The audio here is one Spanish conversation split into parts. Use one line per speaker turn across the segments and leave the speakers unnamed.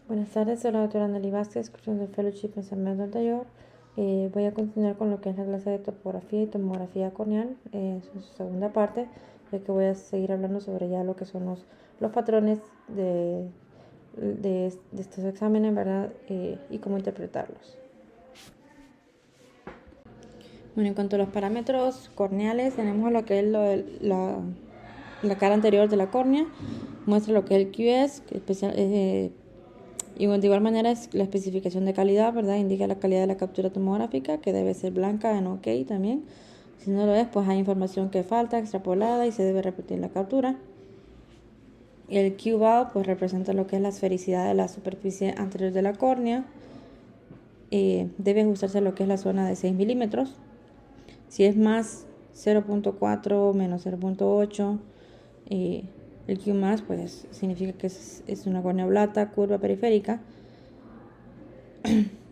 Buenas tardes, soy la doctora Nelly Vázquez, curso del Fellowship en San Bernardo anterior. Voy a continuar con lo que es la clase de topografía y tomografía corneal, es su segunda parte, ya que voy a seguir hablando sobre ya lo que son los patrones de estos exámenes, ¿verdad? Y cómo interpretarlos. Bueno, en cuanto a los parámetros corneales, tenemos lo que es la cara anterior de la córnea, muestra lo que es el QS, y de igual manera es la especificación de calidad, ¿verdad? Indica la calidad de la captura tomográfica, que debe ser blanca en OK también. Si no lo es, pues hay información que falta, extrapolada, y se debe repetir la captura. El Q-valve pues representa lo que es la esfericidad de la superficie anterior de la córnea. Debe ajustarse a lo que es la zona de 6 milímetros. Si es más 0.4 menos 0.8, el Q más pues significa que es una córnea blata, curva periférica.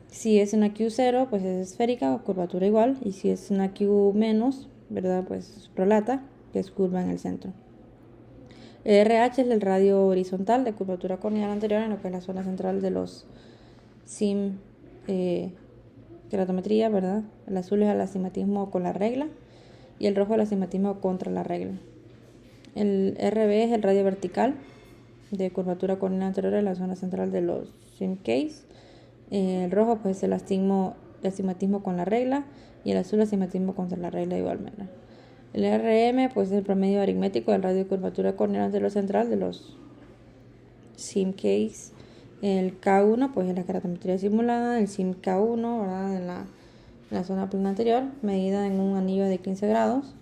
Si es una Q0, pues es esférica o curvatura igual. Y si es una Q menos, ¿verdad? Pues prolata, que es curva en el centro. El RH es el radio horizontal de curvatura corneal anterior en lo que es la zona central de los SIM keratometría, ¿verdad? El azul es el astigmatismo con la regla y el rojo el astigmatismo contra la regla. El RB es el radio vertical de curvatura corneal anterior en la zona central de los SIM case. El rojo pues es el astigmatismo con la regla y el azul el astigmatismo contra la regla igualmente. El RM pues es el promedio aritmético del radio de curvatura corneal anterior central de los SIM case. El K1 pues es la keratometría simulada, el SIM K1, ¿verdad? En la zona plana anterior, medida en un anillo de 15 grados.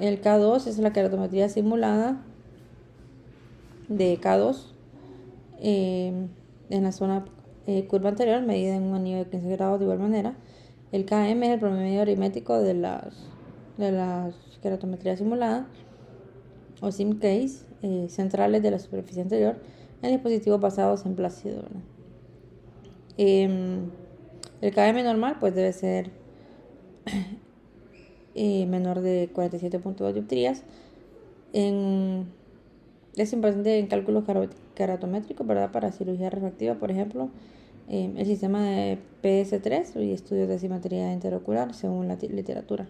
El K2 es la keratometría simulada de K2 en la zona curva anterior, medida en un anillo de 15 grados de igual manera. El KM es el promedio aritmético de las keratometrías simuladas o SIM case centrales de la superficie anterior en dispositivos basados en plácido. El KM normal pues debe ser menor de 47.2 dioptrías. Es importante en cálculos keratométricos, ¿verdad? Para cirugía refractiva, por ejemplo, el sistema de PS3 y estudios de simetría interocular según la literatura.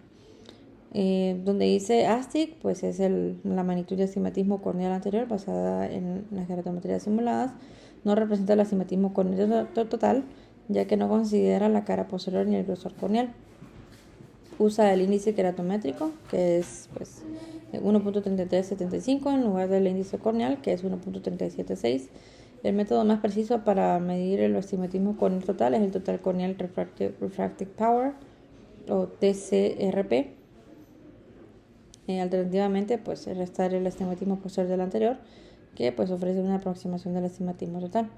Donde dice ASTIC, pues es la magnitud de astigmatismo corneal anterior basada en las keratometrías simuladas. No representa el astigmatismo corneal total, ya que no considera la cara posterior ni el grosor corneal. Usa el índice keratométrico, que es pues 1.3375 en lugar del índice corneal, que es 1.376. El método más preciso para medir el astigmatismo corneal total es el Total Corneal Refractive Power, o TCRP. Alternativamente, pues restar el astigmatismo posterior del anterior, que pues ofrece una aproximación del astigmatismo total.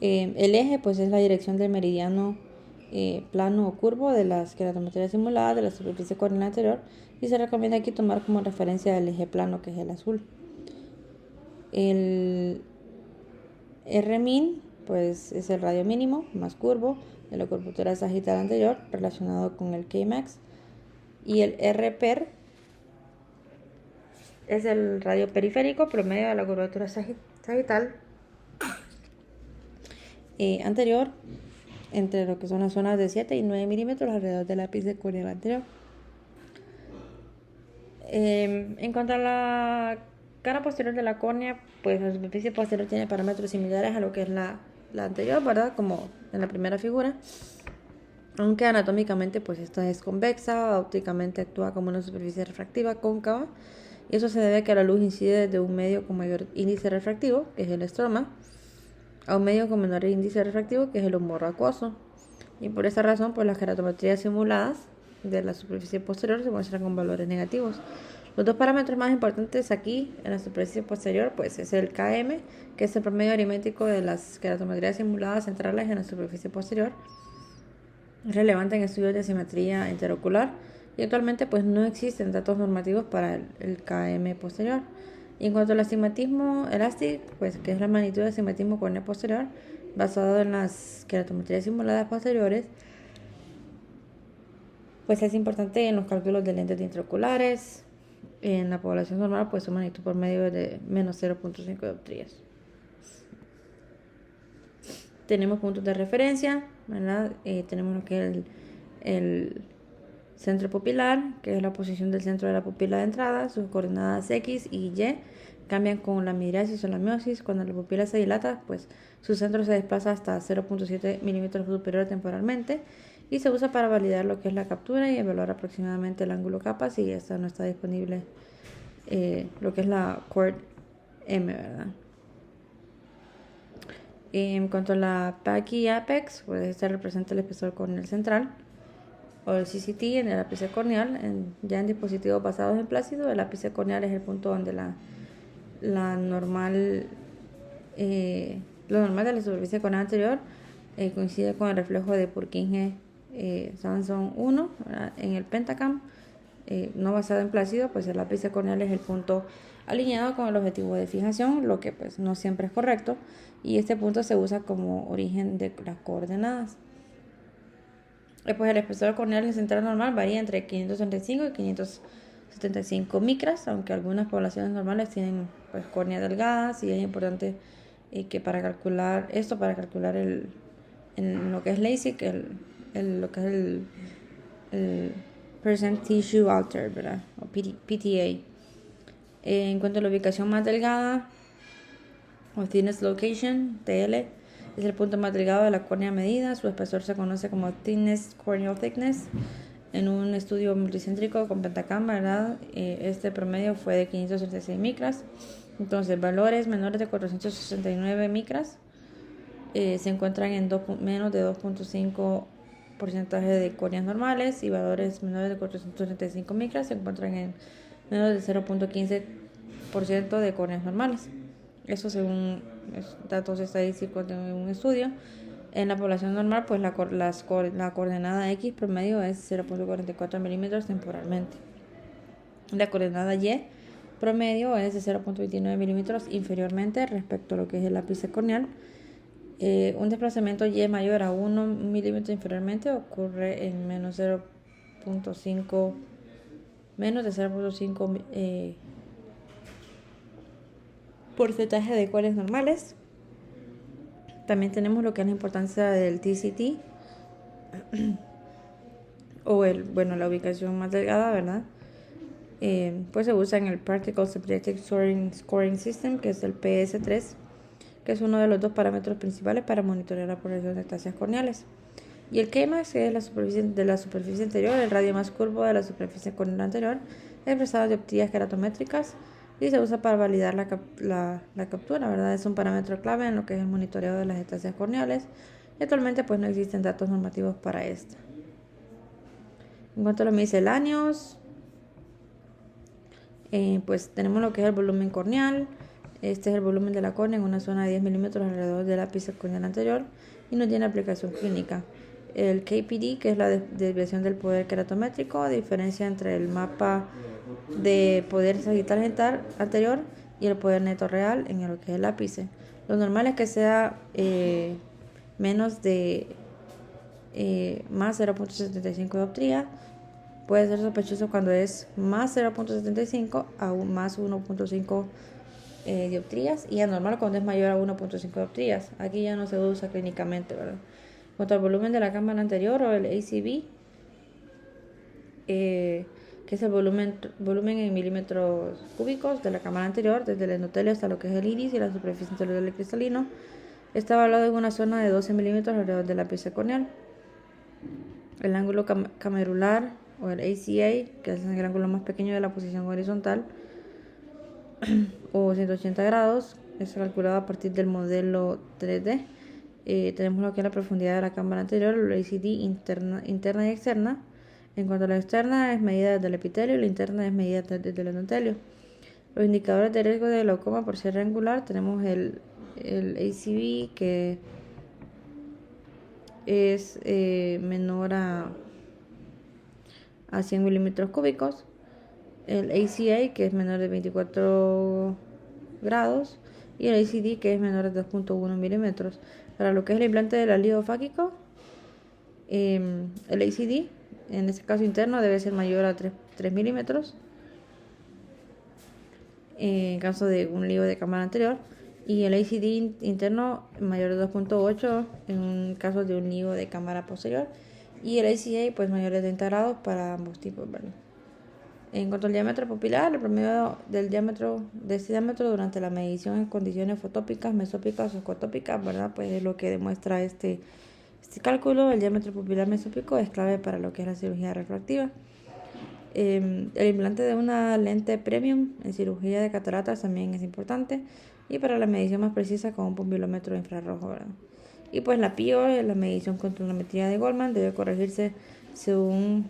El eje pues es la dirección del meridiano plano o curvo de las keratometrías simuladas de la superficie corneal anterior, y se recomienda aquí tomar como referencia el eje plano, que es el azul. El Rmin pues es el radio mínimo más curvo de la curvatura sagital anterior relacionado con el Kmax, y el Rper es el radio periférico promedio de la curvatura sagital anterior entre lo que son las zonas de 7 y 9 milímetros alrededor del ápice corneal anterior. En cuanto a la cara posterior de la córnea, pues la superficie posterior tiene parámetros similares a lo que es la anterior, ¿verdad? Como en la primera figura. Aunque anatómicamente pues esta es convexa, ópticamente actúa como una superficie refractiva cóncava, y eso se debe a que la luz incide desde un medio con mayor índice refractivo, que es el estroma, a un medio con menor índice refractivo, que es el humor acuoso. Y por esa razón, pues las keratometrías simuladas de la superficie posterior se muestran con valores negativos. Los dos parámetros más importantes aquí en la superficie posterior pues es el KM, que es el promedio aritmético de las keratometrías simuladas centrales en la superficie posterior. Es relevante en estudios de simetría interocular, y actualmente pues no existen datos normativos para el KM posterior. Y en cuanto al astigmatismo elástico, pues que es la magnitud de astigmatismo corneal posterior basado en las keratometrías simuladas posteriores, pues es importante en los cálculos de lentes intraoculares. En la población normal, pues su magnitud por medio de menos 0.5 dioptrías. Tenemos puntos de referencia, ¿verdad? Tenemos lo que es el centro pupilar, que es la posición del centro de la pupila de entrada. Sus coordenadas X y Y cambian con la midriasis o la miosis. Cuando la pupila se dilata, pues su centro se desplaza hasta 0.7 milímetros superior temporalmente y se usa para validar lo que es la captura y evaluar aproximadamente el ángulo kappa si esta no está disponible, lo que es la Coord M, ¿verdad? En cuanto a la PAC y APEX, pues este representa el espesor corneal central o el CCT en el ápice corneal. Ya en dispositivos basados en plácido, el ápice corneal es el punto donde lo normal de la superficie corneal anterior coincide con el reflejo de Purkinje-Sanson 1 en el Pentacam. No basado en plácido, pues el ápice corneal es el punto alineado con el objetivo de fijación, lo que pues no siempre es correcto, y este punto se usa como origen de las coordenadas. Pues el espesor corneal en central normal varía entre 535 y 575 micras, aunque algunas poblaciones normales tienen pues córneas delgadas, y es importante que para calcular lo que es LASIK, lo que es el Percent Tissue Altered, ¿verdad? O PTA. En cuanto a la ubicación más delgada, o Thinnest Location, TL, es el punto más delgado de la córnea medida. Su espesor se conoce como Thinnest Corneal Thickness. En un estudio multicéntrico con Pentacam, ¿verdad? Este promedio fue de 536 micras. Entonces, valores menores de 469 micras se encuentran en menos de 2.5% de córneas normales, y valores menores de 435 micras se encuentran en menos de 0.15% de córneas normales. Eso según datos estadísticos de un estudio. En la población normal, pues la coordenada X promedio es 0.44 milímetros temporalmente. La coordenada Y promedio es de 0.29 milímetros inferiormente respecto a lo que es el ápice corneal. Un desplazamiento Y mayor a 1 milímetro inferiormente ocurre en menos de 0.5 porcentaje de córneas normales. También tenemos lo que es la importancia del TCT o la ubicación más delgada, ¿verdad? Pues se usa en el Particle Subjective Scoring System, que es el PS3, que es uno de los dos parámetros principales para monitorear la progresión de ectasias corneales. Y el Kmax, que es la superficie anterior, el radio más curvo de la superficie corneal anterior, expresado en dioptrías keratométricas, y se usa para validar la captura, ¿verdad? Es un parámetro clave en lo que es el monitoreo de las ectasias corneales, y actualmente pues no existen datos normativos para esta. En cuanto a los misceláneos, pues tenemos lo que es el volumen corneal. Este es el volumen de la córnea en una zona de 10 milímetros alrededor del ápice corneal anterior y no tiene aplicación clínica. El KPD, que es la desviación del poder keratométrico, diferencia entre el mapa de poder sagital anterior y el poder neto real en lo que es el ápice. Lo normal es que sea menos de más 0.75 dioptría. Puede ser sospechoso cuando es más 0.75 a más 1.5 dioptrías, y anormal cuando es mayor a 1.5 dioptrías. Aquí ya no se usa clínicamente, ¿verdad? En cuanto al volumen de la cámara anterior o el ACV, que es el volumen en milímetros cúbicos de la cámara anterior, desde el endotelio hasta lo que es el iris y la superficie interior del cristalino, está evaluado en una zona de 12 milímetros alrededor del ápice corneal. El ángulo camerular o el ACA, que es el ángulo más pequeño de la posición horizontal, o 180 grados, es calculado a partir del modelo 3D. Tenemos lo que es la profundidad de la cámara anterior, el ACD interna y externa. En cuanto a la externa, es medida desde el epitelio, y la interna es medida desde el endotelio. Los indicadores de riesgo de glaucoma por cierre angular, tenemos el ACV, que es menor a 100 milímetros cúbicos, el ACA, que es menor de 24 grados, y el ACD, que es menor de 2.1 milímetros. Para lo que es el implante del alío fáquico, el ACD, en este caso interno, debe ser mayor a 3 milímetros en caso de un lío de cámara anterior, y el ACD interno mayor de 2.8 en caso de un LIGO de cámara posterior, y el ACA pues mayor de 30 grados para ambos tipos, ¿verdad? En cuanto al diámetro pupilar, el promedio del diámetro de este diámetro durante la medición en condiciones fotópicas, mesópicas o escotópicas, ¿verdad? Pues es lo que demuestra este cálculo. El diámetro pupilar mesópico es clave para lo que es la cirugía refractiva. El implante de una lente premium en cirugía de cataratas también es importante, y para la medición más precisa con un pupilómetro infrarrojo, ¿verdad? Y pues la PIO, la medición con tonometría de Goldman, debe corregirse según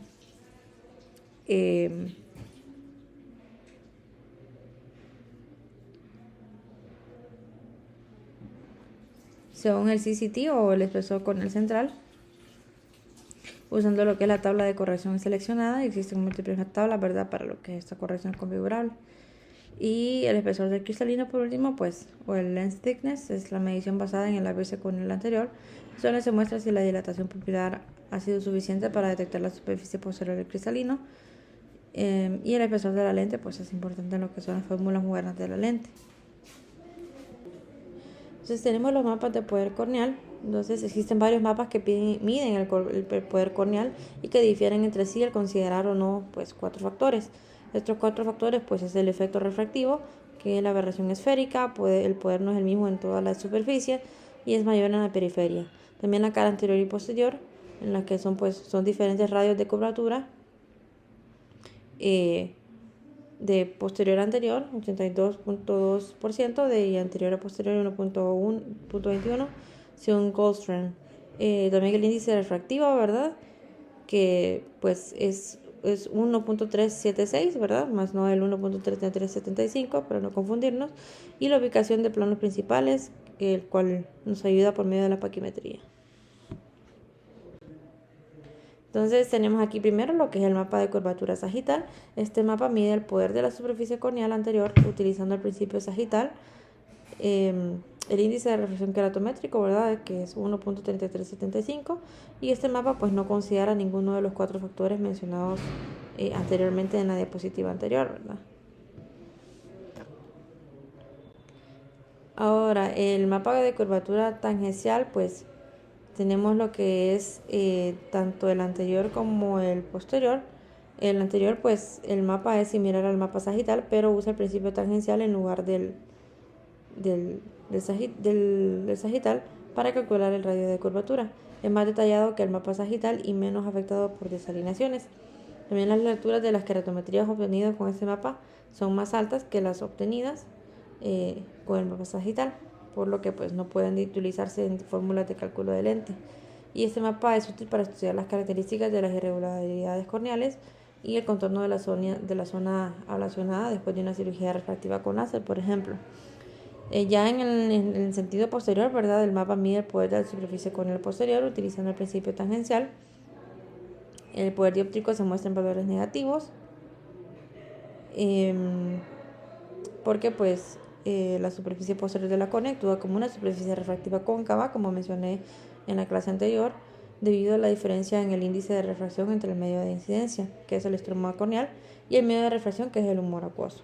el CCT o el espesor corneal central, usando lo que es la tabla de corrección seleccionada. Existen múltiples tablas, ¿verdad?, para lo que es esta corrección configurable. Y el espesor del cristalino, por último, pues, o el lens thickness, es la medición basada en el ápice corneal anterior, donde se muestra si la dilatación pupilar ha sido suficiente para detectar la superficie posterior del cristalino. Y el espesor de la lente, pues, es importante en lo que son las fórmulas modernas de la lente. Entonces tenemos los mapas de poder corneal. Entonces existen varios mapas que miden el poder corneal y que difieren entre sí al considerar o no pues 4 factores. Estos 4 factores pues es el efecto refractivo, que es la aberración esférica, el poder no es el mismo en toda la superficie y es mayor en la periferia. También la cara anterior y posterior, en las que son diferentes radios de curvatura. De posterior a anterior, 82.2%, de anterior a posterior 1.21, según Goldstrand. También el índice refractivo, ¿verdad?, que pues es 1.376, ¿verdad?, más no el 1.3375, para no confundirnos, y la ubicación de planos principales, el cual nos ayuda por medio de la paquimetría. Entonces tenemos aquí primero lo que es el mapa de curvatura sagital. Este mapa mide el poder de la superficie corneal anterior utilizando el principio sagital. El índice de reflexión queratométrico, ¿verdad?, que es 1.3375, y este mapa pues no considera ninguno de los 4 factores mencionados anteriormente en la diapositiva anterior, ¿verdad? Ahora, el mapa de curvatura tangencial, pues tenemos lo que es tanto el anterior como el posterior. El anterior, pues el mapa es similar al mapa sagital, pero usa el principio tangencial en lugar del sagital para calcular el radio de curvatura. Es más detallado que el mapa sagital y menos afectado por desalineaciones. También las lecturas de las queratometrías obtenidas con este mapa son más altas que las obtenidas con el mapa sagital, por lo que pues no pueden utilizarse en fórmulas de cálculo de lente. Y este mapa es útil para estudiar las características de las irregularidades corneales y el contorno de la zona ablacionada después de una cirugía refractiva con láser, por ejemplo. Ya en el sentido posterior, ¿verdad?, el mapa mide el poder de la superficie corneal posterior utilizando el principio tangencial. El poder dióptrico se muestra en valores negativos, porque pues la superficie posterior de la córnea actúa como una superficie refractiva cóncava, como mencioné en la clase anterior, debido a la diferencia en el índice de refracción entre el medio de incidencia, que es el estroma corneal, y el medio de refracción, que es el humor acuoso.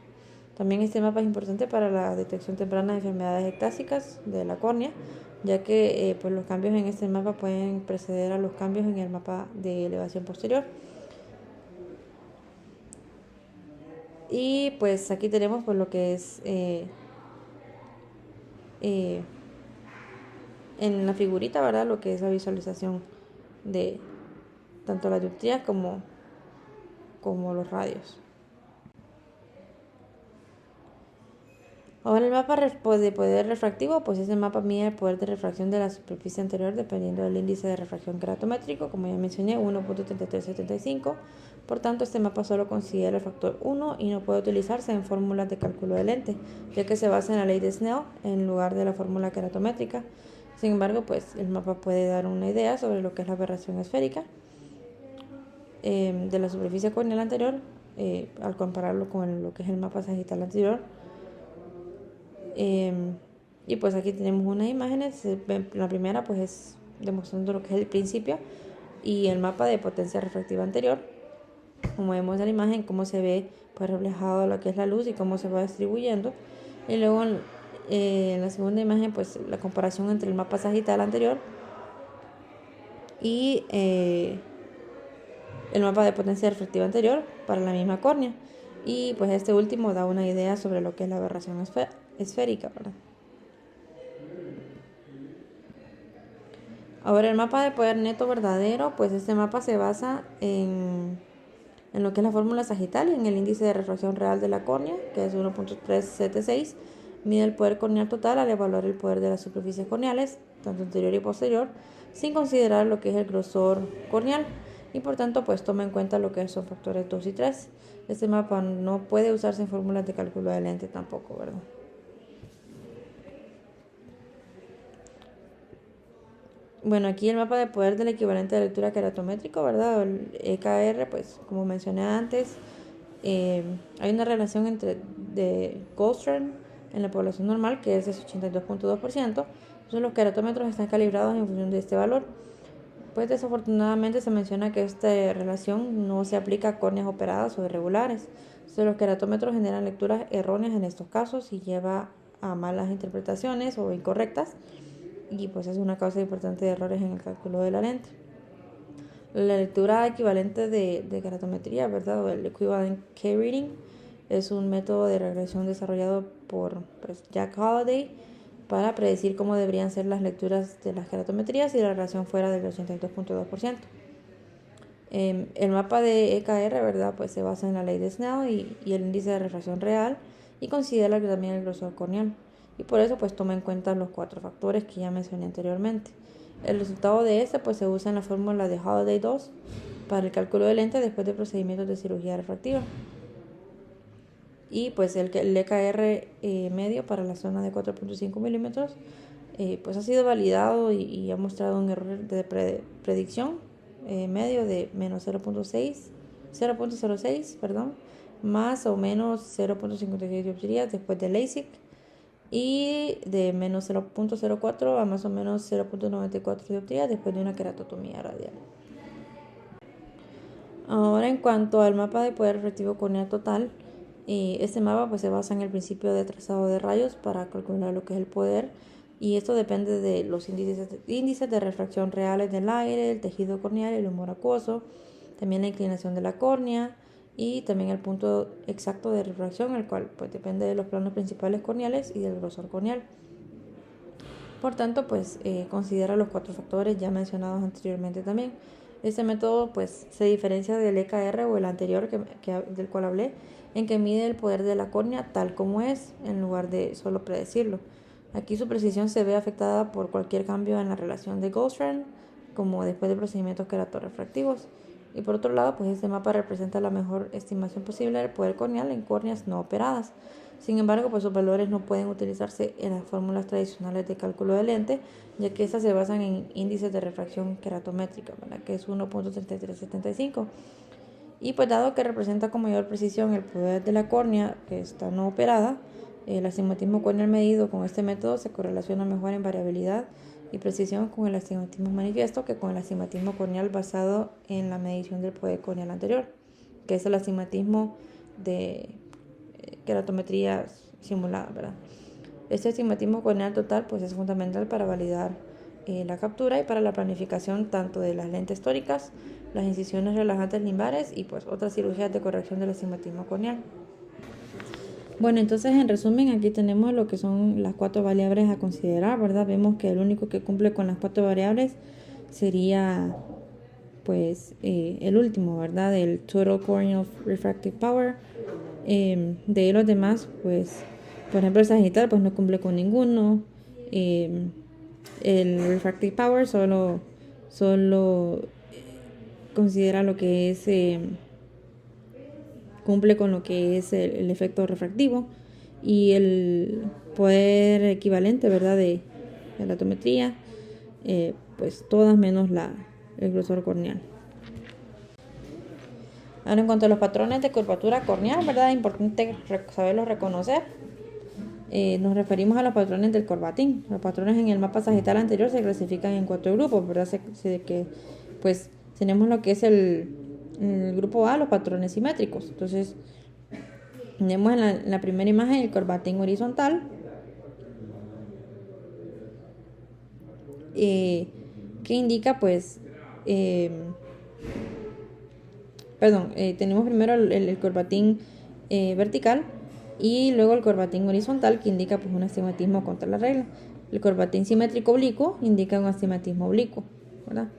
También este mapa es importante para la detección temprana de enfermedades ectásicas de la córnea, ya que pues los cambios en este mapa pueden preceder a los cambios en el mapa de elevación posterior. Y pues aquí tenemos pues lo que es en la figurita, ¿verdad?, lo que es la visualización de tanto las dioptrías como los radios. Ahora el mapa de poder refractivo, pues ese mapa mide el poder de refracción de la superficie anterior dependiendo del índice de refracción queratométrico, como ya mencioné, 1.3375. Por tanto, este mapa solo considera el factor 1 y no puede utilizarse en fórmulas de cálculo de lente, ya que se basa en la ley de Snell en lugar de la fórmula queratométrica. Sin embargo, pues el mapa puede dar una idea sobre lo que es la aberración esférica de la superficie corneal anterior al compararlo con lo que es el mapa sagital anterior. Y pues aquí tenemos unas imágenes. La primera pues es demostrando lo que es el principio y el mapa de potencia refractiva anterior. Como vemos en la imagen, cómo se ve pues reflejado lo que es la luz y cómo se va distribuyendo. Y luego En la segunda imagen, pues la comparación entre el mapa sagital anterior y el mapa de potencia refractiva anterior para la misma córnea. Y pues este último da una idea sobre lo que es la aberración esférica, ¿verdad? Ahora el mapa de poder neto verdadero, pues este mapa se basa en lo que es la fórmula sagital y en el índice de refracción real de la córnea, que es 1.376. Mide el poder corneal total al evaluar el poder de las superficies corneales, tanto anterior y posterior, sin considerar lo que es el grosor corneal. Y por tanto, pues toma en cuenta lo que son factores 2 y 3. Este mapa no puede usarse en fórmulas de cálculo de lente tampoco, ¿verdad? Bueno, aquí el mapa de poder del equivalente de lectura keratométrico, ¿verdad? El EKR, pues como mencioné antes, hay una relación entre de Goldstern en la población normal, que es de 82.2%. Entonces los keratómetros están calibrados en función de este valor. Pues desafortunadamente se menciona que esta relación no se aplica a córneas operadas o irregulares. Entonces los keratómetros generan lecturas erróneas en estos casos y lleva a malas interpretaciones o incorrectas, y pues es una causa importante de errores en el cálculo de la lente. La lectura equivalente de keratometría, ¿verdad? O el equivalent K-reading es un método de regresión desarrollado por Jack Holliday para predecir cómo deberían ser las lecturas de las keratometrías si la relación fuera del 82.2%. El mapa de EKR, ¿verdad? Pues se basa en la ley de Snell y el índice de refracción real, y considera también el grosor corneal. Y por eso pues toma en cuenta los 4 factores que ya mencioné anteriormente. El resultado de este pues se usa en la fórmula de Holliday 2 para el cálculo de lente después de procedimientos de cirugía refractiva. Y pues el EKR medio para la zona de 4.5 milímetros pues ha sido validado y ha mostrado un error de predicción medio de menos 0.06, perdón, más o menos 0.56 dioptrías después de LASIK, y de menos 0.04 a más o menos 0.94 dioptrías después de una queratotomía radial. Ahora, en cuanto al mapa de poder refractivo corneal total, este mapa pues se basa en el principio de trazado de rayos para calcular lo que es el poder, y esto depende de los índices de refracción reales del aire, el tejido corneal, el humor acuoso, también la inclinación de la córnea y también el punto exacto de refracción, el cual pues depende de los planos principales corneales y del grosor corneal. Por tanto, pues considera los 4 factores ya mencionados anteriormente también. Este método pues se diferencia del EKR o el anterior del cual hablé, en que mide el poder de la córnea tal como es, en lugar de solo predecirlo. Aquí su precisión se ve afectada por cualquier cambio en la relación de Goldstern, como después de procedimientos queratorefractivos. Y por otro lado, pues este mapa representa la mejor estimación posible del poder corneal en córneas no operadas. Sin embargo, pues sus valores no pueden utilizarse en las fórmulas tradicionales de cálculo de lente, ya que estas se basan en índices de refracción keratométrica, ¿verdad? Que es 1.3375. Y pues dado que representa con mayor precisión el poder de la córnea que está no operada, el astigmatismo corneal medido con este método se correlaciona mejor en variabilidad y precisión con el astigmatismo manifiesto que con el astigmatismo corneal basado en la medición del poder corneal anterior, que es el astigmatismo de keratometría simulada, ¿verdad? Este astigmatismo corneal total pues es fundamental para validar la captura y para la planificación tanto de las lentes tóricas, las incisiones relajantes limbares y pues otras cirugías de corrección del astigmatismo corneal. Bueno, entonces en resumen aquí tenemos lo que son las 4 variables a considerar, ¿verdad? Vemos que el único que cumple con las 4 variables sería pues el último, ¿verdad? El Total Corneal Refractive Power. De los demás, pues por ejemplo el sagital pues no cumple con ninguno. El Refractive Power solo considera lo que es cumple con lo que es el efecto refractivo, y el poder equivalente, ¿verdad? de la atometría, pues todas menos el grosor corneal. Ahora, en cuanto a los patrones de curvatura corneal, ¿verdad? Es importante saberlos reconocer. Nos referimos a los patrones del corbatín. Los patrones en el mapa sagital anterior se clasifican en 4 grupos, ¿verdad? Pues tenemos lo que es el grupo A, los patrones simétricos. Entonces, tenemos en la primera imagen el corbatín horizontal, que indica pues, tenemos primero el corbatín vertical y luego el corbatín horizontal, que indica pues un astigmatismo contra la regla. El corbatín simétrico oblicuo indica un astigmatismo oblicuo, ¿verdad?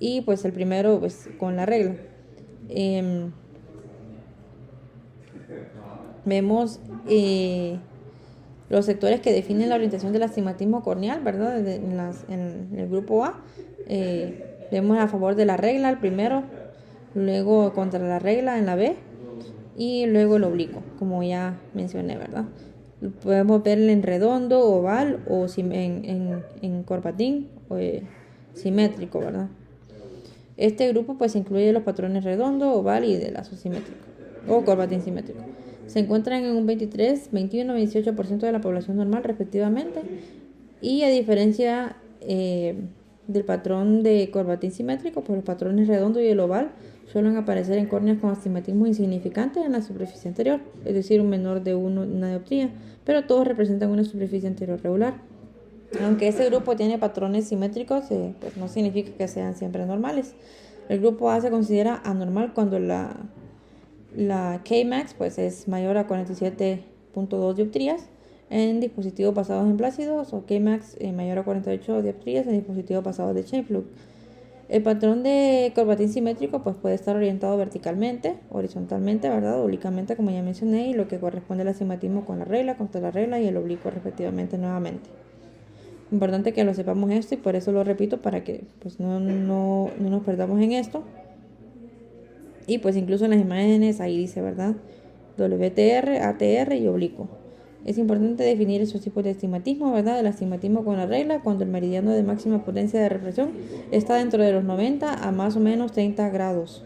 Y pues el primero pues con la regla. Vemos los sectores que definen la orientación del astigmatismo corneal, ¿verdad? En el grupo A. Vemos a favor de la regla el primero, luego contra la regla en la B y luego el oblicuo, como ya mencioné, ¿verdad? Podemos verlo en redondo, oval o en corbatín o simétrico, ¿verdad? Este grupo pues incluye los patrones redondo, oval y de lazo simétrico o corbatín simétrico. Se encuentran en un 23, 21, 28% de la población normal respectivamente, y a diferencia del patrón de corbatín simétrico, pues los patrones redondo y el oval suelen aparecer en córneas con astigmatismo insignificante en la superficie anterior, es decir, un menor de una dioptría, pero todos representan una superficie anterior regular. Aunque este grupo tiene patrones simétricos, pues no significa que sean siempre normales. El grupo A se considera anormal cuando la Kmax pues es mayor a 47.2 dioptrías en dispositivos basados en plácidos, o Kmax mayor a 48 dioptrías en dispositivos basados de Scheimpflug. El patrón de corbatín simétrico pues puede estar orientado verticalmente, horizontalmente, ¿verdad? Oblicuamente, como ya mencioné, y lo que corresponde al astigmatismo con la regla, contra la regla y el oblicuo respectivamente nuevamente. Importante que lo sepamos esto, y por eso lo repito, para que pues no nos perdamos en esto. Y pues incluso en las imágenes ahí dice, ¿verdad? WTR, ATR y oblicuo. Es importante definir esos tipos de astigmatismo, ¿verdad? El astigmatismo con la regla, cuando el meridiano de máxima potencia de refracción está dentro de los 90 a más o menos 30 grados.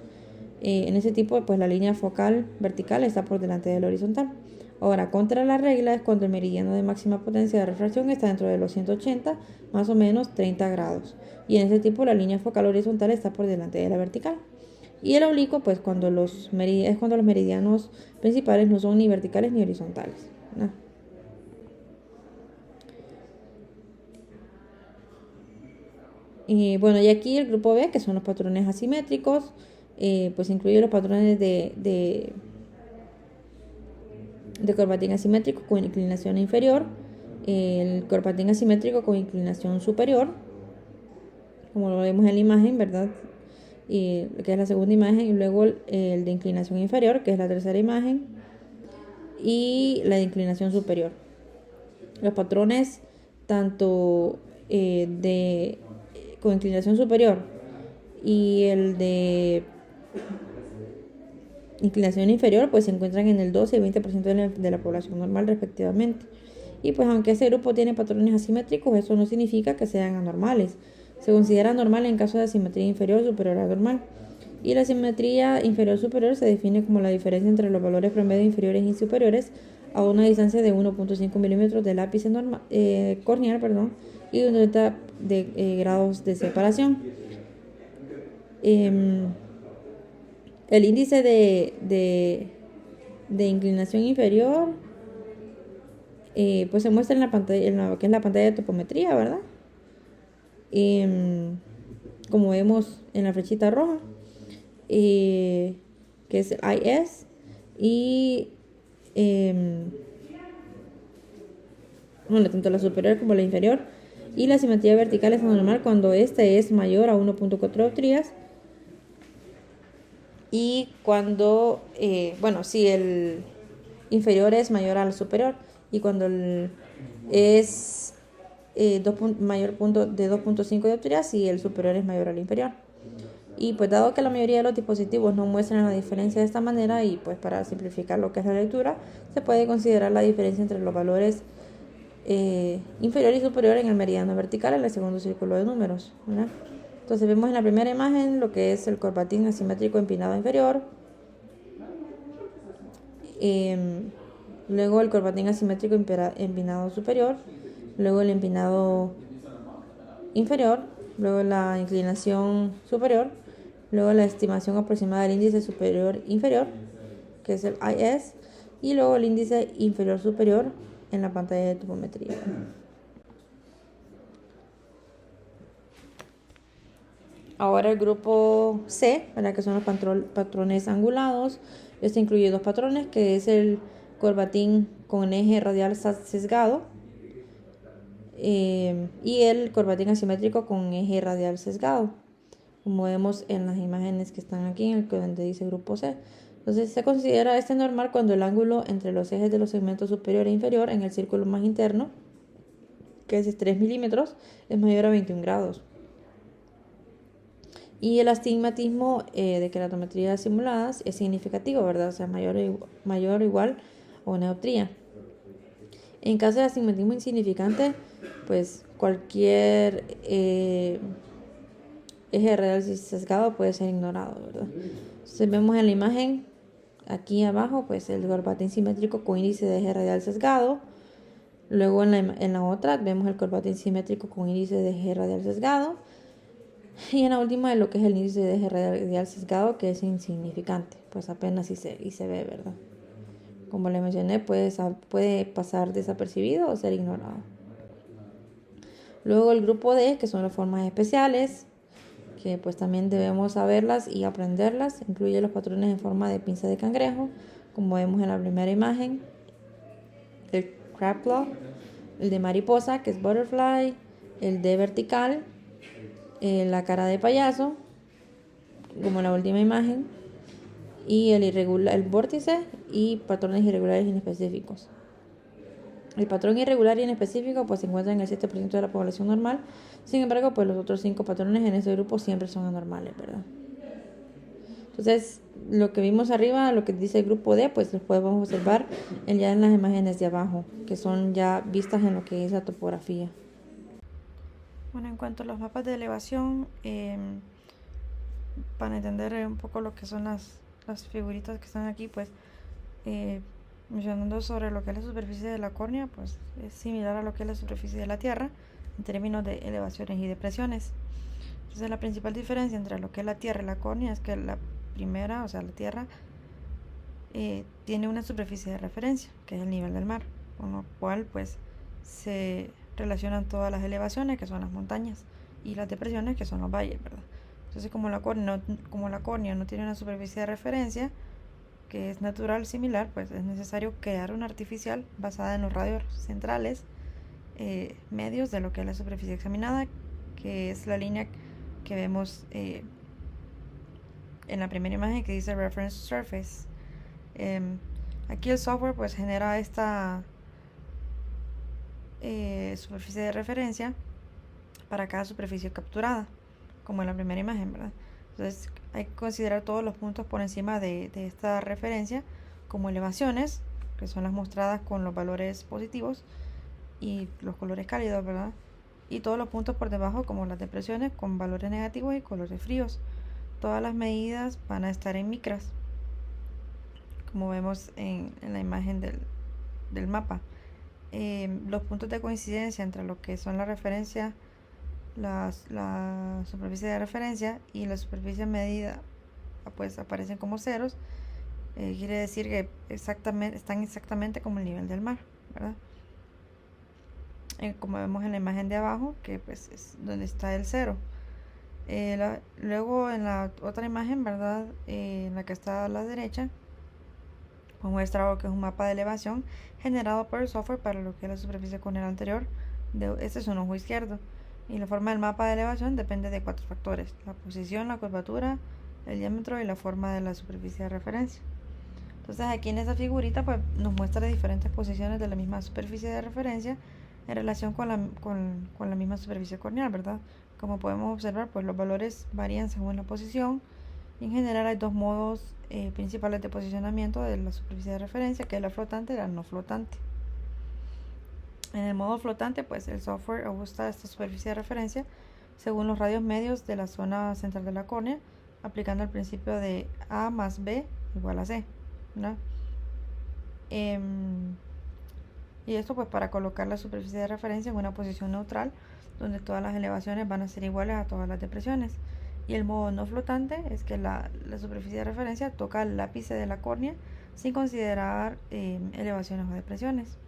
En ese tipo, pues la línea focal vertical está por delante del horizontal. Ahora, contra la regla es cuando el meridiano de máxima potencia de refracción está dentro de los 180, más o menos 30 grados. Y en ese tipo la línea focal horizontal está por delante de la vertical. Y el oblicuo, pues es cuando los meridianos principales no son ni verticales ni horizontales, ¿no? Y bueno, y aquí el grupo B, que son los patrones asimétricos, pues incluye los patrones de corbatín asimétrico con inclinación inferior, el corbatín asimétrico con inclinación superior, como lo vemos en la imagen, ¿verdad? Que es la segunda imagen, y luego el de inclinación inferior, que es la tercera imagen, y la de inclinación superior. Los patrones tanto con inclinación superior y el de inclinación inferior pues se encuentran en el 12 y 20% de la población normal respectivamente. Y pues aunque ese grupo tiene patrones asimétricos, eso no significa que sean anormales. Se considera normal en caso de asimetría inferior superior a normal. Y la asimetría inferior superior se define como la diferencia entre los valores promedio inferiores y superiores a una distancia de 1.5 milímetros del ápice corneal, y de 90 grados de separación. El índice de inclinación inferior pues se muestra en la pantalla, en lo que es la pantalla de topometría, ¿verdad? Como vemos en la flechita roja, que es el IS, y bueno, tanto la superior como la inferior. Y la simetría vertical es anormal cuando este es mayor a 1.4 dioptrías, y cuando, si el inferior es mayor al superior, y cuando es mayor punto de 2.5 dioptrías y el superior es mayor al inferior. Y pues dado que la mayoría de los dispositivos no muestran la diferencia de esta manera, y pues para simplificar lo que es la lectura, se puede considerar la diferencia entre los valores inferior y superior en el meridiano vertical en el segundo círculo de números, ¿verdad? Entonces vemos en la primera imagen lo que es el corbatín asimétrico empinado inferior, luego el corbatín asimétrico empinado superior, luego el empinado inferior, luego la inclinación superior, luego la estimación aproximada del índice superior inferior, que es el IS, y luego el índice inferior superior en la pantalla de topometría. Ahora el grupo C, ¿verdad? Que son los patrones angulados. Este incluye dos patrones, que es el corbatín con eje radial sesgado y el corbatín asimétrico con eje radial sesgado, como vemos en las imágenes que están aquí, en el que donde dice grupo C. Entonces se considera este normal cuando el ángulo entre los ejes de los segmentos superior e inferior en el círculo más interno, que es 3 milímetros, es mayor a 21 grados. Y el astigmatismo de keratometría simuladas es significativo, ¿verdad? O sea, mayor o igual a una dioptría. En caso de astigmatismo insignificante, pues cualquier eje radial sesgado puede ser ignorado, ¿verdad? Entonces vemos en la imagen aquí abajo, pues el corbatín simétrico con índice de eje radial sesgado. Luego en la otra vemos el corbatín simétrico con índice de eje radial sesgado. Y en la última, lo que es el índice de eje radial sesgado, que es insignificante, pues apenas y se ve, ¿verdad? Como le mencioné, puede pasar desapercibido o ser ignorado. Luego el grupo D, que son las formas especiales, que pues también debemos saberlas y aprenderlas. Incluye los patrones en forma de pinza de cangrejo, como vemos en la primera imagen. El crab claw, el de mariposa, que es butterfly, el de vertical, la cara de payaso, como en la última imagen, y el vórtice y patrones irregulares inespecíficos. El patrón irregular y inespecífico pues se encuentra en el 7% de la población normal. Sin embargo, pues los otros 5 patrones en este grupo siempre son anormales, ¿verdad? Entonces, lo que vimos arriba, lo que dice el grupo D, pues los podemos observar ya en las imágenes de abajo, que son ya vistas en lo que es la topografía. Bueno, en cuanto a los mapas de elevación, para entender un poco lo que son las figuritas que están aquí, pues mencionando sobre lo que es la superficie de la córnea, pues es similar a lo que es la superficie de la Tierra en términos de elevaciones y depresiones. Entonces la principal diferencia entre lo que es la Tierra y la córnea es que la primera, o sea la Tierra, tiene una superficie de referencia, que es el nivel del mar, con lo cual pues se relacionan todas las elevaciones, que son las montañas, y las depresiones, que son los valles, ¿verdad? Entonces como la córnea no tiene una superficie de referencia, que es natural similar, pues es necesario crear una artificial basada en los radios centrales medios de lo que es la superficie examinada, que es la línea que vemos en la primera imagen que dice reference surface. Aquí el software pues genera esta superficie de referencia para cada superficie capturada, como en la primera imagen, ¿verdad? Entonces hay que considerar todos los puntos por encima de esta referencia como elevaciones, que son las mostradas con los valores positivos y los colores cálidos, ¿verdad? Y todos los puntos por debajo como las depresiones con valores negativos y colores fríos. Todas las medidas van a estar en micras, como vemos en la imagen del mapa. Los puntos de coincidencia entre lo que son la referencia, la superficie de referencia y la superficie medida pues aparecen como ceros. Quiere decir que están exactamente como el nivel del mar, ¿verdad? Como vemos en la imagen de abajo, que pues es donde está el cero. Luego en la otra imagen, ¿verdad? En la que está a la derecha, pues muestra lo que es un mapa de elevación generado por el software para lo que es la superficie córnea anterior. Este es un ojo izquierdo. Y la forma del mapa de elevación depende de 4 factores: la posición, la curvatura, el diámetro y la forma de la superficie de referencia. Entonces aquí en esta figurita pues nos muestra las diferentes posiciones de la misma superficie de referencia en relación con la misma superficie corneal, ¿verdad? Como podemos observar, pues los valores varían según la posición. Y en general hay dos modos principales de posicionamiento de la superficie de referencia, que es la flotante y la no flotante. En el modo flotante, pues el software ajusta esta superficie de referencia según los radios medios de la zona central de la córnea, aplicando el principio de A más B igual a C, ¿no? Y esto pues para colocar la superficie de referencia en una posición neutral, donde todas las elevaciones van a ser iguales a todas las depresiones. Y el modo no flotante es que la superficie de referencia toca el ápice de la córnea sin considerar elevaciones o depresiones.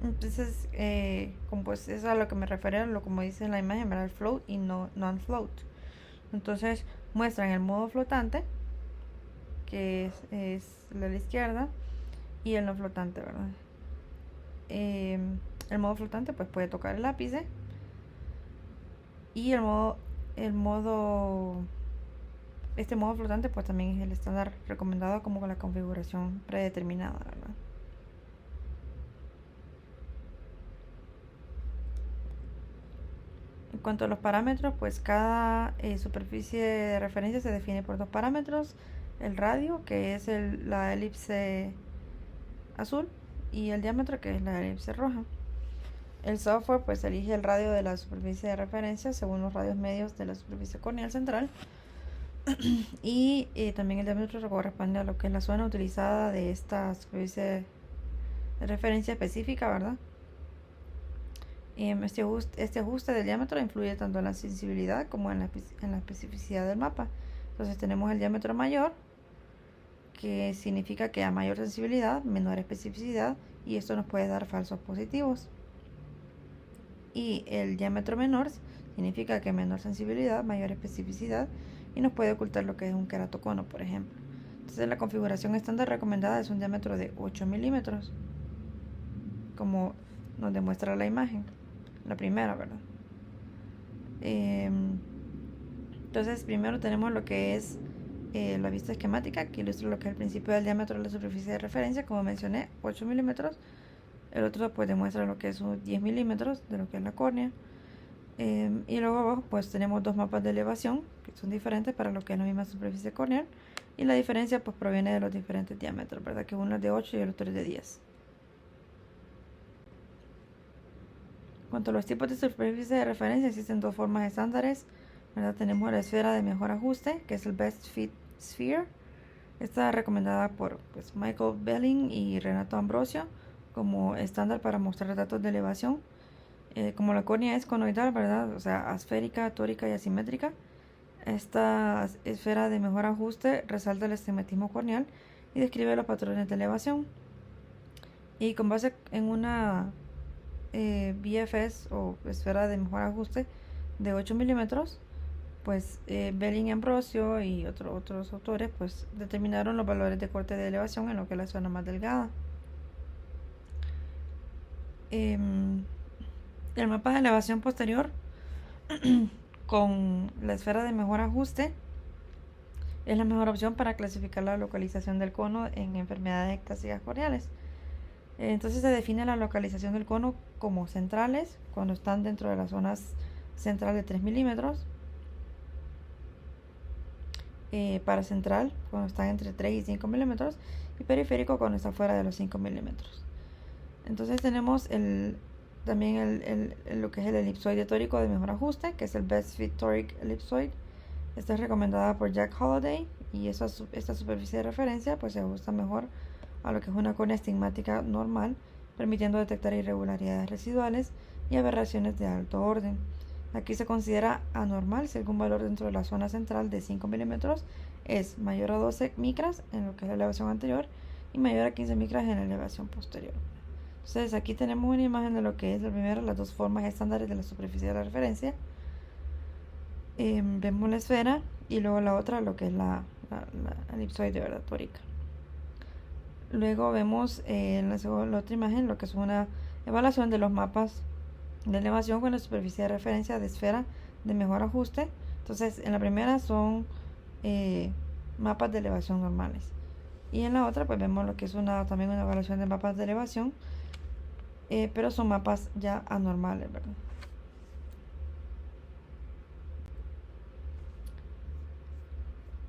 Entonces, como pues eso es a lo que me refiero, lo como dice en la imagen, ¿verdad? El float y no non-float. Entonces muestran el modo flotante, que es la de la izquierda, y el no flotante, ¿verdad? El modo flotante pues puede tocar el ápice, y este modo flotante pues también es el estándar recomendado como con la configuración predeterminada, ¿verdad? En cuanto a los parámetros, pues cada superficie de referencia se define por dos parámetros: el radio, que es la elipse azul, y el diámetro, que es la elipse roja. El software pues elige el radio de la superficie de referencia según los radios medios de la superficie corneal central y también el diámetro corresponde a lo que es la zona utilizada de esta superficie de referencia específica, ¿verdad? Este ajuste del diámetro influye tanto en la sensibilidad como en la especificidad del mapa. Entonces tenemos el diámetro mayor, que significa que a mayor sensibilidad, menor especificidad, y esto nos puede dar falsos positivos. Y el diámetro menor significa que menor sensibilidad, mayor especificidad, y nos puede ocultar lo que es un queratocono, por ejemplo. Entonces la configuración estándar recomendada es un diámetro de 8 milímetros, como nos demuestra la imagen, la primera, ¿verdad? Entonces primero tenemos lo que es la vista esquemática, que ilustra lo que es el principio del diámetro de la superficie de referencia, como mencioné, 8 milímetros. El otro pues demuestra lo que es 10 milímetros de lo que es la córnea. Y luego abajo pues tenemos dos mapas de elevación que son diferentes para lo que es la misma superficie corneal, y la diferencia pues proviene de los diferentes diámetros, ¿verdad? Que uno es de 8 y el otro es de 10. En cuanto a los tipos de superficie de referencia, existen dos formas estándares, ¿verdad? Tenemos la esfera de mejor ajuste, que es el Best Fit Sphere. Está recomendada por pues, Michael Belling y Renato Ambrosio como estándar para mostrar datos de elevación. Como la córnea es conoidal, ¿verdad? O sea, asférica, tórica y asimétrica, esta esfera de mejor ajuste resalta el astigmatismo corneal y describe los patrones de elevación. Y con base en una BFS o esfera de mejor ajuste de 8 milímetros, pues Belling y Ambrosio y otros autores pues determinaron los valores de corte de elevación en lo que es la zona más delgada. El mapa de elevación posterior con la esfera de mejor ajuste es la mejor opción para clasificar la localización del cono en enfermedades ectásicas corneales. Entonces se define la localización del cono como centrales cuando están dentro de las zonas central de 3 milímetros, paracentral cuando están entre 3 y 5 milímetros, y periférico cuando está fuera de los 5 milímetros. Entonces tenemos también lo que es el elipsoide tórico de mejor ajuste, que es el Best Fit Toric Ellipsoid. Esta es recomendada por Jack Holliday, y esta superficie de referencia pues se ajusta mejor a lo que es una córnea estigmática normal, permitiendo detectar irregularidades residuales y aberraciones de alto orden. Aquí se considera anormal si algún valor dentro de la zona central de 5 milímetros es mayor a 12 micras en lo que es la elevación anterior y mayor a 15 micras en la elevación posterior. Entonces aquí tenemos una imagen de lo que es las dos formas estándares de la superficie de la referencia. Vemos la esfera y luego la otra, lo que es la elipsoide, ¿verdad? Tórica. Luego vemos en la otra imagen lo que es una evaluación de los mapas de elevación con la superficie de referencia de esfera de mejor ajuste. Entonces en la primera son mapas de elevación normales, y en la otra pues vemos lo que es también una evaluación de mapas de elevación, pero son mapas ya anormales, ¿verdad?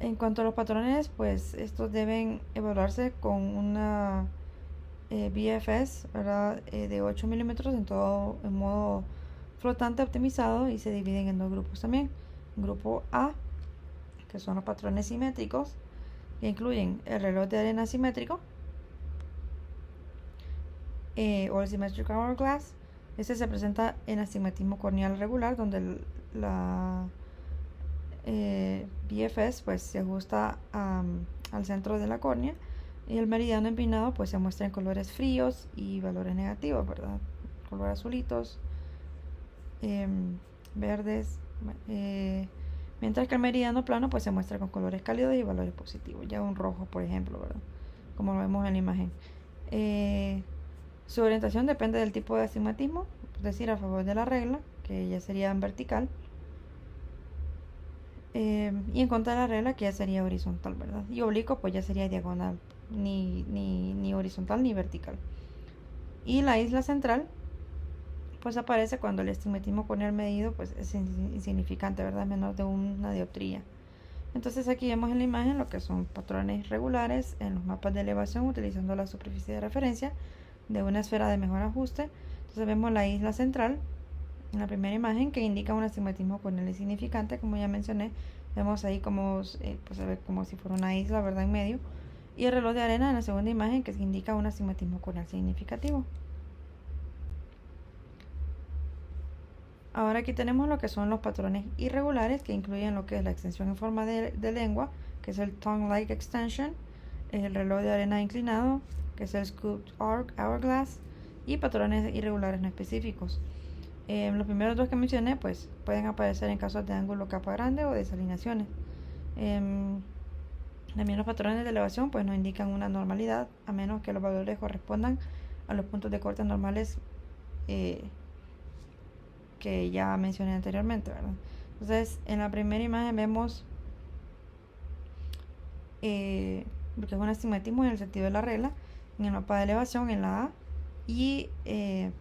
En cuanto a los patrones, pues estos deben evaluarse con una BFS, ¿verdad? De 8 milímetros en modo flotante optimizado, y se dividen en dos grupos también. Grupo A, que son los patrones simétricos, que incluyen el reloj de arena simétrico o el Symmetric Hourglass. Este se presenta en astigmatismo corneal regular, donde la BFS pues se ajusta al centro de la córnea, Y el meridiano empinado pues se muestra en colores fríos y valores negativos, ¿verdad? Color azulitos, verdes, mientras que el meridiano plano pues se muestra con colores cálidos y valores positivos, ya un rojo por ejemplo, ¿verdad? Como lo vemos en la imagen. Su orientación depende del tipo de astigmatismo, es decir, a favor de la regla, que ya sería en vertical, y en contra de la regla, que ya sería horizontal, ¿verdad? Y oblicuo pues ya sería diagonal, ni horizontal ni vertical. Y la isla central pues aparece cuando el astigmatismo corneal medido pues es insignificante, ¿verdad? Menor de una dioptría. Entonces aquí vemos en la imagen lo que son patrones regulares en los mapas de elevación utilizando la superficie de referencia de una esfera de mejor ajuste. Entonces vemos la isla central en la primera imagen, que indica un astigmatismo corneal insignificante, como ya mencioné. Vemos ahí como pues se ve como si fuera una isla, ¿verdad? En medio. Y el reloj de arena en la segunda imagen, que indica un astigmatismo corneal significativo. Ahora aquí tenemos lo que son los patrones irregulares, que incluyen lo que es la extensión en forma de lengua, que es el tongue-like extension, el reloj de arena inclinado, que es el scooped hourglass, y patrones irregulares no específicos. Los primeros dos que mencioné pues pueden aparecer en casos de ángulo capa grande o desalineaciones. También los patrones de elevación pues no indican una normalidad, a menos que los valores correspondan a los puntos de corte normales que ya mencioné anteriormente, ¿verdad? Entonces, en la primera imagen vemos lo que es un astigmatismo en el sentido de la regla, en el mapa de elevación, en la A, y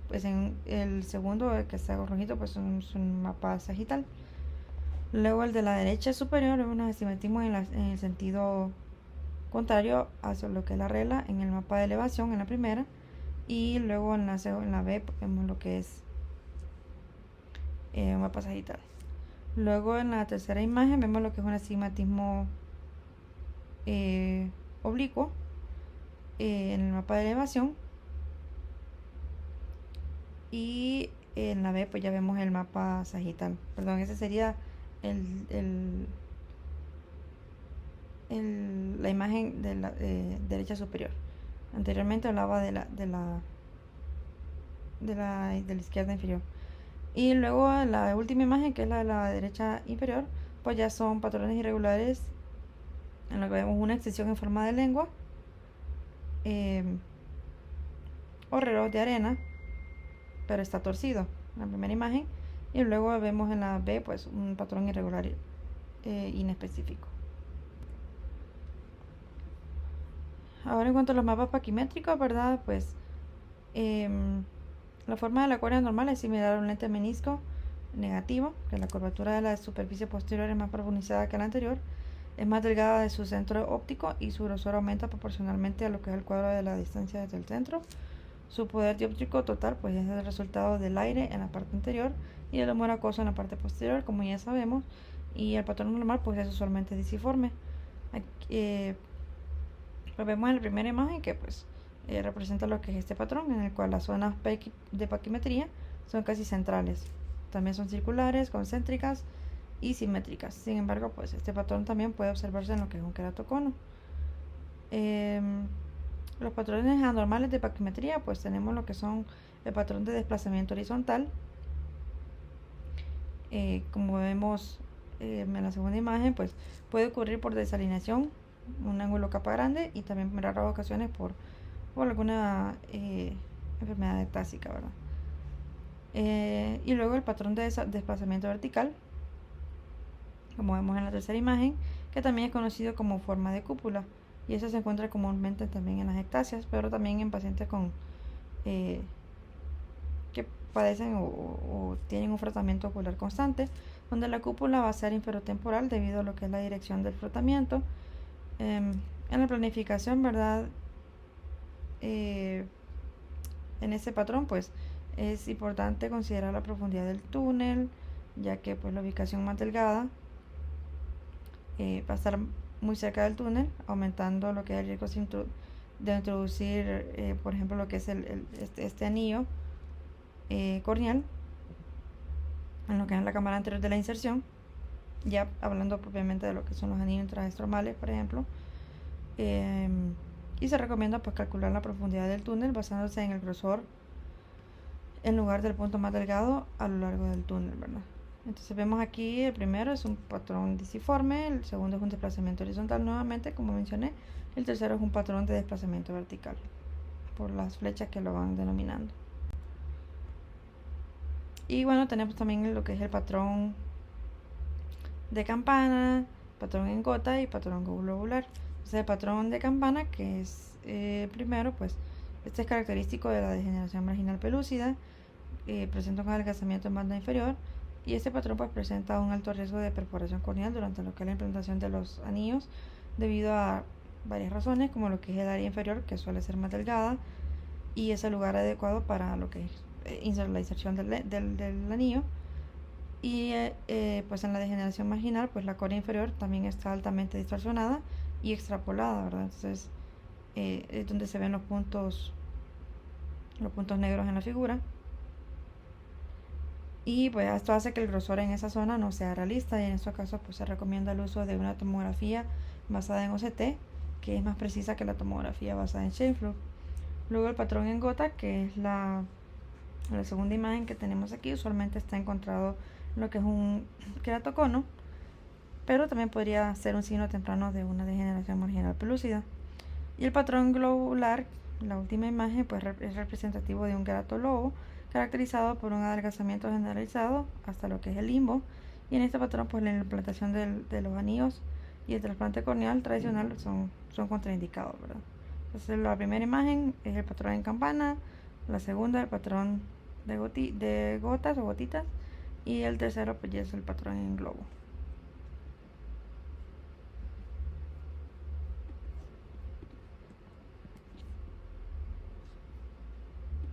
pues en el segundo, que está rojito, pues es un mapa sagital. Luego el de la derecha superior es un astigmatismo en el sentido contrario hacia lo que es la regla, en el mapa de elevación, en la primera, y luego en la B vemos lo que es un mapa sagital. Luego en la tercera imagen vemos lo que es un astigmatismo oblicuo en el mapa de elevación, y en la B pues ya vemos el mapa sagital. Perdón, ese sería la imagen de la derecha superior. Anteriormente hablaba de la izquierda inferior. Y luego la última imagen, que es la de la derecha inferior, pues ya son patrones irregulares en lo que vemos una extensión en forma de lengua o reloj de arena, pero está torcido en la primera imagen. Y luego vemos en la B pues un patrón irregular inespecífico. Ahora en cuanto a los mapas paquimétricos, ¿verdad? Pues la forma de la córnea normal es similar a un lente menisco negativo, que la curvatura de la superficie posterior es más profundizada que la anterior, es más delgada de su centro óptico y su grosor aumenta proporcionalmente a lo que es el cuadro de la distancia desde el centro. Su poder dióptrico total pues es el resultado del aire en la parte anterior y del humor acuoso en la parte posterior, como ya sabemos, y el patrón normal pues es usualmente disciforme. Aquí, lo vemos en la primera imagen, que pues representa lo que es este patrón, en el cual las zonas de paquimetría son casi centrales. También son circulares, concéntricas y simétricas. Sin embargo, pues este patrón también puede observarse en lo que es un queratocono. Los patrones anormales de paquimetría, pues tenemos lo que son el patrón de desplazamiento horizontal. Como vemos en la segunda imagen, pues puede ocurrir por desalineación, un ángulo capa grande, y también en raras ocasiones por alguna enfermedad ectásica, ¿verdad? Y luego el patrón de desplazamiento vertical, como vemos en la tercera imagen, que también es conocido como forma de cúpula, y eso se encuentra comúnmente también en las ectasias, pero también en pacientes que padecen o tienen un frotamiento ocular constante, donde la cúpula va a ser inferotemporal debido a lo que es la dirección del frotamiento. En la planificación, ¿verdad? En ese patrón pues es importante considerar la profundidad del túnel, ya que pues la ubicación más delgada va a estar muy cerca del túnel, aumentando lo que es el riesgo de introducir por ejemplo lo que es este anillo corneal en lo que es la cámara anterior de la inserción, ya hablando propiamente de lo que son los anillos intraestromales, por ejemplo. Y se recomienda pues calcular la profundidad del túnel basándose en el grosor en lugar del punto más delgado a lo largo del túnel, ¿verdad? Entonces vemos aquí, el primero es un patrón disiforme, el segundo es un desplazamiento horizontal nuevamente, como mencioné, el tercero es un patrón de desplazamiento vertical, por las flechas que lo van denominando. Y bueno, tenemos también lo que es el patrón de campana, patrón en gota y patrón globular. Entonces el patrón de campana, que es primero, pues este es característico de la degeneración marginal pelúcida, presenta un adelgazamiento en banda inferior, y este patrón pues presenta un alto riesgo de perforación corneal durante lo que es la implantación de los anillos, debido a varias razones, como lo que es el área inferior, que suele ser más delgada, y es el lugar adecuado para lo que es la inserción del anillo. Y pues en la degeneración marginal, pues la córnea inferior también está altamente distorsionada y extrapolada, ¿verdad? Entonces es donde se ven los puntos negros en la figura. Y pues esto hace que el grosor en esa zona no sea realista, y en estos casos pues se recomienda el uso de una tomografía basada en OCT, que es más precisa que la tomografía basada en Scheimpflug. Luego el patrón en gota, que es la segunda imagen que tenemos aquí, usualmente está encontrado en lo que es un queratocono, pero también podría ser un signo temprano de una degeneración marginal pelúcida. Y el patrón globular, la última imagen, pues es representativo de un queratolobo caracterizado por un adelgazamiento generalizado hasta lo que es el limbo. Y en este patrón, pues la implantación de los anillos y el trasplante corneal tradicional son contraindicados, ¿verdad? Entonces la primera imagen es el patrón en campana, la segunda el patrón de gotas o gotitas, y el tercero pues ya es el patrón en globo.